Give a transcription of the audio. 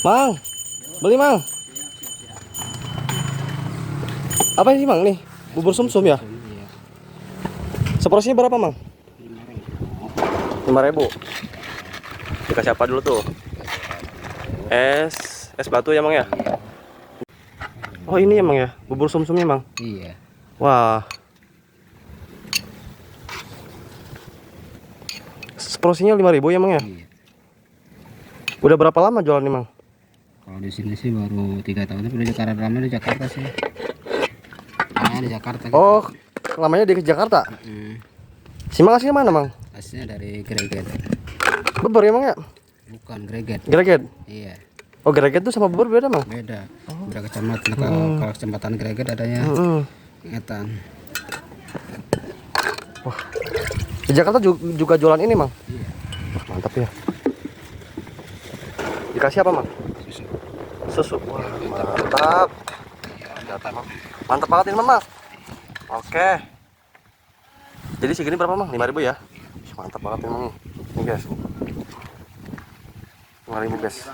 Mang, beli Mang. Apa ini Mang nih? Bubur sumsum ya? Seporsinya berapa Mang? 5.000. Dikasih apa dulu tuh? Es batu ya Mang ya? Oh ini ya Mang ya? Bubur sumsumnya Mang? Iya. Wah. Seporsinya 5.000 ya Mang ya? Iya. Udah berapa lama jualan nih Mang? Kalau di sini sih baru 3 tahun, tapi di Jakarta lama di Jakarta sih. Namanya di Jakarta. Oh, lamanya di Jakarta. Si Mang aslinya mana Mang? Aslinya dari Greget. Bubur ya Mang ya? Bukan Greget. Greget. Iya. Oh Greget tuh sama bubur beda Mang? Beda. Beda kecamatan. Kalau kecamatan Greget adanya Ngetan. Wah. Di Jakarta juga jualan ini Mang? Iya. Wah, mantap ya. Dikasih apa Mang? Susu. Wah, mantap. Mantap banget ini Mang. Oke. Jadi segini berapa Mang? 5.000 ya? Mantap banget ini Mang. Ini guys. 5.000 guys.